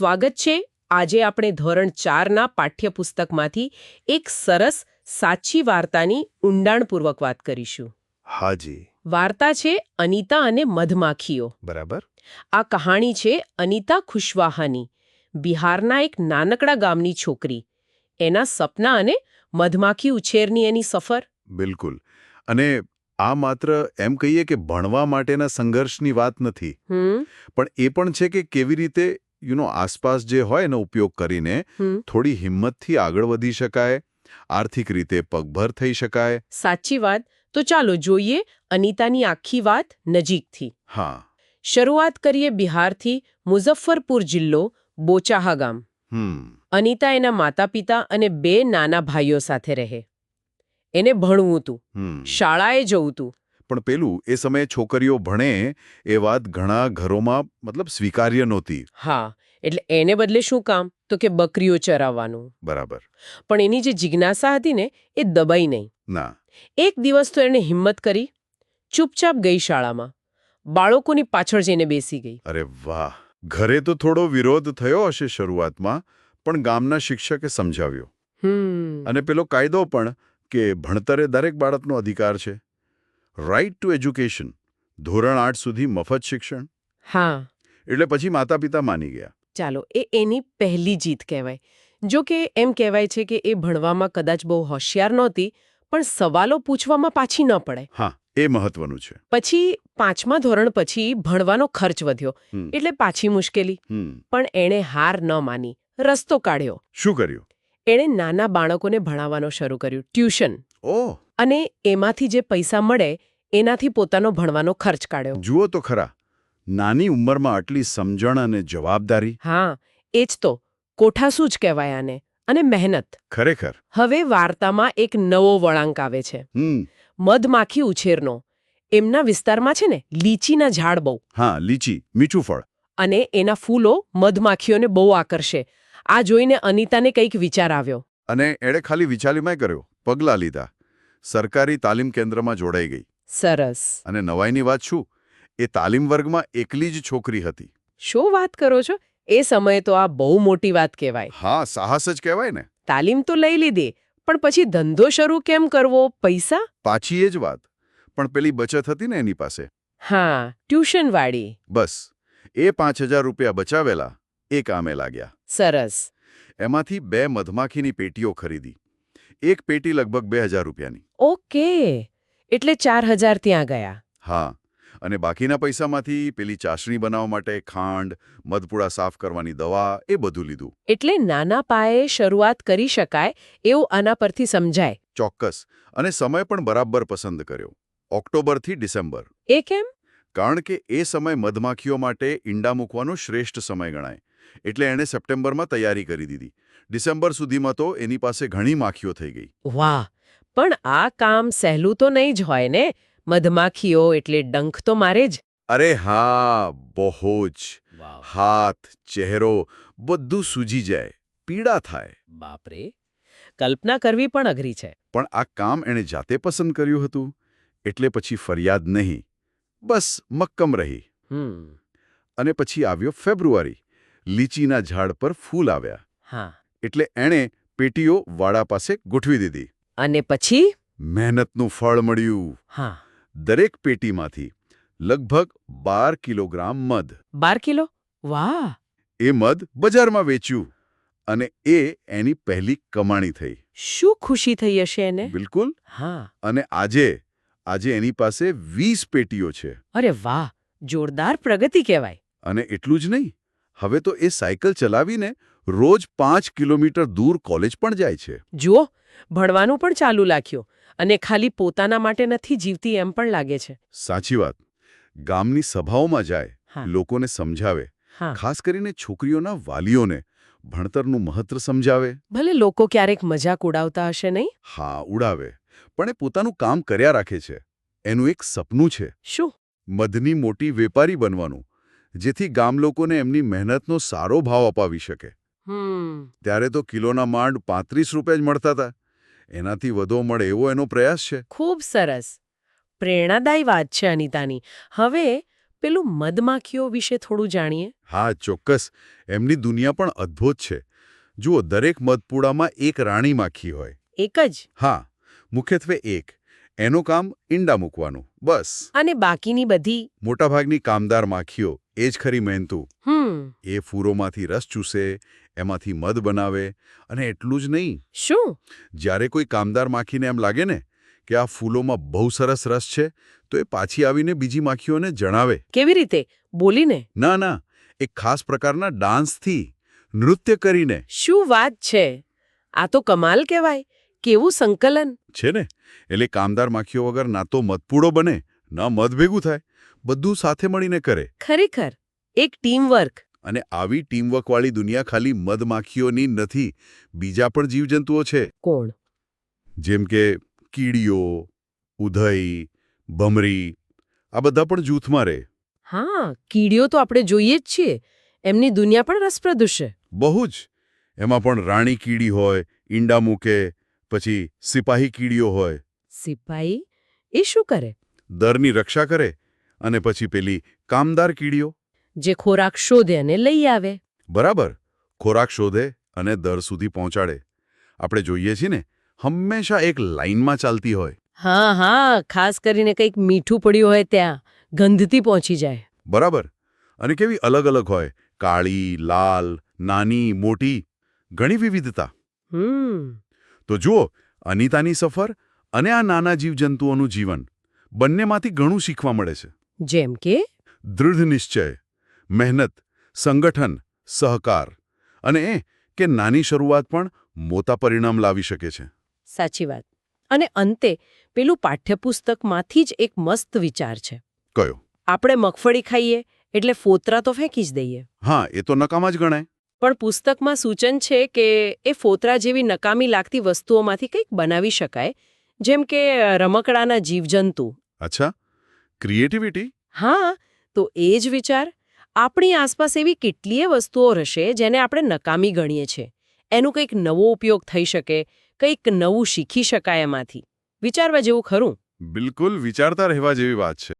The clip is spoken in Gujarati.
સ્વાગત છે. આજે આપણે ધોરણ 4ના પાઠ્યપુસ્તકમાંથી એક સરસ સાચી વાર્તાની ઊંડાણપૂર્વક વાત કરીશું. હાજી. વાર્તા છે અનિતા અને મધમાખીઓ. બરાબર. આ કહાણી છે અનિતા ખુશવાહાની, બિહારના એક નાનકડા ગામની છોકરી, એના સપના અને મધમાખી ઉછેરની એની સફર. બિલકુલ. અને આ માત્ર એમ કહીએ કે ભણવા માટેના સંઘર્ષની વાત નથી, પણ એ પણ છે કે કેવી રીતે આસપાસ જે હોય એનો ઉપયોગ કરીને થોડી હિંમતથી આગળ વધી શકાય, આર્થિક રીતે પગભર થઈ શકાય. સાચી વાત. તો ચાલો જોઈએ અનિતાની આખી વાત નજીકથી. હા. શરૂઆત કરીએ બિહારથી, મુઝફ્ફરપુર જિલ્લો, બોચાહા ગામ. અનિતા એના માતા પિતા અને 2 નાના ભાઈઓ સાથે રહે. એને ભણવું હતું, શાળાએ જવું હતું. પણ પેલું એ સમયે છોકરીઓ ભણે એ વાત ઘણા ઘરોમાં સ્વીકાર્ય નહોતી. હા, એટલે એને બદલે શું કામ? તો કે બકરીઓ ચરાવવાનું. બરાબર. પણ એની જે જિજ્ઞાસા હતી ને એ દબાઈ નહીં. ના. એક દિવસ તો એણે હિંમત કરી, ચૂપચાપ ગઈ શાળામાં, બાળકોની પાછળ જઈને બેસી ગઈ. અરે વાહ! ઘરે તો થોડો વિરોધ થયો હશે શરૂઆતમાં, પણ ગામના શિક્ષકે સમજાવ્યો. અને પેલો કાયદો પણ કે ભણતરે દરેક બાળકનો અધિકાર છે. રાઇટ ટુ એજ્યુકેશન, ધોરણ 8 સુધી મફત શિક્ષણ. હા. એટલે પછી માતા પિતા માની ગયા. ચાલો, એ એની પહેલી જીત કહેવાય. જો કે એમ કહેવાય છે કે એ ભણવામાં કદાચ બહુ હોશિયાર નહોતી, પણ સવાલો પૂછવામાં પાછી ન પડે. હા, એ મહત્વનું છે. પછી 5મા ધોરણ પછી ભણવાનો ખર્ચ વધ્યો, એટલે પાછી મુશ્કેલી. પણ એણે હાર ન માની, રસ્તો કાઢ્યો. શું કર્યું? એણે નાના બાળકોને ભણાવવાનો શરૂ કર્યું, ટ્યુશન. ઓહ! અને એમાંથી જે પૈસા મળે એનાથી પોતાનો ભણવાનો ખર્ચ કાઢ્યો. જુઓ તો ખરા, નાની ઉંમરમાં આટલી સમજણ અને જવાબદારી. હા, એ જ તો. કોઠાસૂજ કહેવાય આને. અને મહેનત. ખરેખર. હવે વાર્તામાં એક નવો વળાંક આવે છે. મધમાખી ઉછેરનો. એમના વિસ્તારમાં છે ને લીચીના ઝાડ બહુ. હા, લીચી, મીઠું ફળ. અને એના ફૂલો મધમાખીઓને બહુ આકર્ષે. આ જોઈને અનિતાને કંઈક વિચાર આવ્યો. અને એણે ખાલી વિચારીમાં કર્યો, પગલાં લીધા. સરકારી તાલીમ કેન્દ્રમાં જોડાઈ ગઈ. સરસ. અને નવાઈની વાત શું, એ તાલીમ વર્ગમાં એકલી જ છોકરી હતી. શું વાત કરો છો? એ સમયે તો આ બહુ મોટી વાત કહેવાય. હા, સાહસ જ કહેવાય ને. તાલીમ તો લઈ લીધી, પણ પછી ધંધો શરૂ કેમ કરવો? પૈસા? પાછી એ જ વાત. પણ પેલી બચત હતી ને એની પાસે. હા, ટ્યુશનવાળી. બસ, એ 5000 રૂપિયા બચાવેલા એ કામે લાગ્યા. સરસ. એમાંથી 2 મધમાખીની પેટીઓ ખરીદી. એક પેટી લગભગ 2000 રૂપિયાની. ઓકે, એટલે 4000 ત્યાં ગયા. હા, અને બાકીના પૈસામાંથી પેલી ચાસણી બનાવવા માટે ખાંડ, મધપુડા સાફ કરવાની દવા, એ બધું લીધું. એટલે નાના પાયે શરૂઆત કરી શકાય એવું આના પરથી સમજાય. ચોક્કસ. અને સમય પણ બરાબર પસંદ કર્યો. ઓક્ટોબરથી ડિસેમ્બર. એ કેમ? કારણ કે એ સમય મધમાખીઓ માટે ઈંડા મૂકવાનો શ્રેષ્ઠ સમય ગણાય. એટલે એણે સપ્ટેમ્બરમાં તૈયારી કરી દીધી. ડિસેમ્બર સુધીમાં તો એની પાસે ઘણી માખીઓ થઈ ગઈ. વાહ! પણ આ કામ સહેલું તો નહીં જ હોય ને? મધમાખીઓ એટલે ડંખ તો મારે જ. અરે હા, બહુ જ. હાથ, ચહેરો બધું સૂજી જાય, પીડા થાય. બાપરે, કલ્પના કરવી પણ અઘરી છે. પણ આ કામ એણે જાતે પસંદ કર્યું હતું, એટલે પછી ફરિયાદ નહીં, બસ મક્કમ રહી. અને પછી આવ્યો ફેબ્રુઆરી. લીચીના ઝાડ પર ફૂલ આવ્યા. હા. એટલે એણે પેટીઓ વાડા પાસે ગોઠવી દીધી. અને પછી? મહેનતનું ફળ મળ્યું. હા. દરેક પેટીમાંથી લગભગ 12 કિલોગ્રામ મધ. 12 કિલો? વાહ! એ મધ બજારમાં વેચ્યું. અને એ એની પહેલી કમાણી થઈ. શું ખુશી થઈ હશે એને? બિલકુલ. હા. અને આજે એની પાસે 20 પેટીઓ છે. અરે વાહ! જોરદાર પ્રગતિ કહેવાય. અને એટલું જ નહીં, હવે તો એ સાયકલ ચલાવીને રોજ 5 કિલોમીટર દૂર કોલેજ પણ જાય છે. જુઓ, ભણવાનું પણ ચાલુ રાખ્યું. અને ખાલી પોતાના માટે નથી જીવતી એમ પણ લાગે છે. સાચી વાત. ગામની સભાઓમાં જાય, લોકોને સમજાવે, ખાસ કરીને છોકરીઓના વાલીઓને ભણતરનું મહત્વ સમજાવે. ભલે લોકો ક્યારેક મજાક ઉડાવતા હશે નહીં? હા, ઉડાવે. પણ એ પોતાનું કામ કર્યા રાખે છે. એનું એક સપનું છે. શું? મધની મોટી વેપારી બનવાનું, જેથી ગામ લોકોને એમની મહેનતનો સારો ભાવ અપાવી શકે. ત્યારે તો કિલોના માંડ 35 રૂપિયા જ મળતા હતા. એનાથી વધુ મળે એવો એનો પ્રયાસ છે. ખૂબ સરસ. પ્રેરણાદાયી વાત છે અનિતાની. હવે પેલું મધમાખીઓ વિશે થોડું જાણીએ. હા ચોક્કસ. એમની દુનિયા પણ અદ્ભુત છે. જુઓ, દરેક મધપૂડામાં એક રાણી માખી હોય. એક જ? હા, મુખ્યત્વે એક. એનું કામ ઈંડા મૂકવાનું, બસ. અને બાકીની બધી? મોટાભાગની કામદાર માખીઓ એ જ ખરી મહેનતુ. હમ એ ફૂરોમાંથી રસ ચૂસે, એમાંથી મધ બનાવે, અને એટલું જ નહીં. શું? જ્યારે કોઈ કામદાર માખીને એમ લાગે ને કે આ ફૂલોમાં બહુ સરસ રસ છે, તો એ પાછી આવીને બીજી માખીઓને જણાવે. કેવી રીતે? બોલીને? ના ના, એક ખાસ પ્રકારના ડાન્સથી, નૃત્ય કરીને. શું વાત છે! આ તો કમાલ કહેવાય. કેવું સંકલન છે ને! એટલે કામદાર માખીઓ વગર ના તો મધપૂડો બને, ના મધ ભેગું થાય. બધું સાથે મળીને કરે. ખરેખર એક ટીમવર્ક. અને આવી ટીમવર્કવાળી દુનિયા ખાલી મધમાખીઓની નથી, બીજા પણ જીવજંતુઓ છે. કોણ? જેમ કે કીડીઓ, ઉધઈ, ભમરી, આ બધા પણ જૂથમાં રહે. હા, કીડીઓ તો આપણે જોઈએ જ છીએ. એમની દુનિયા પણ રસપ્રદ છે. બહુ જ. એમાં પણ રાણી કીડી હોય, ઈંડા મૂકે, પછી સિપાહી કીડીઓ હોય. સિપાહી? એ શું કરે? દરની રક્ષા કરે. અને પછી પેલી કામદાર કીડીઓ, જે ખોરાક શોધે અને લઈ આવે. બરાબર, ખોરાક શોધે અને દર સુધી પહોંચાડે. આપણે જોઈએ છીએ ને, હંમેશા એક લાઇનમાં ચાલતી હોય. હા હા, ખાસ કરીને કંઈક મીઠું પડ્યું હોય ત્યાં ગંધથી પહોંચી જાય. બરાબર. અને કેવી અલગ અલગ હોય, કાળી, લાલ, નાની, મોટી, ઘણી વિવિધતા. તો જુઓ, અનિતાની સફર અને આ નાના જીવજંતુઓનું જીવન બંનેમાંથી ઘણું શીખવા મળે છે. જેમ કે? દૃઢ નિશ્ચય, મહેનત, સંગઠન, સહકાર, અને એ કે નાની શરૂઆત પણ મોટા પરિણામ લાવી શકે છે. સાચી વાત. અને અંતે પેલું પાઠ્યપુસ્તકમાંથી જ એક મસ્ત વિચાર છે. કયો? આપણે મગફળી ખાઈએ એટલે ફોતરા તો ફેંકી જ દઈએ. હા, એ તો નકામા જ ગણાય. પણ પુસ્તકમાં સૂચન છે કે એ ફોતરા જેવી નકામી લાગતી વસ્તુઓમાંથી કંઈક બનાવી શકાય, જેમ કે રમકડાના જીવજંતુ. અચ્છા, ક્રિએટિવિટી? હા, તો એ જ વિચાર. આપણી આસપાસ એવી કેટલીય વસ્તુઓ હશે જેને આપણે નકામી ગણીએ છીએ. એનું કંઈક નવો ઉપયોગ થઈ શકે, કંઈક નવું શીખી શકાય એમાંથી. વિચારવા જેવું ખરું. બિલકુલ વિચારતા રહેવા જેવી વાત છે.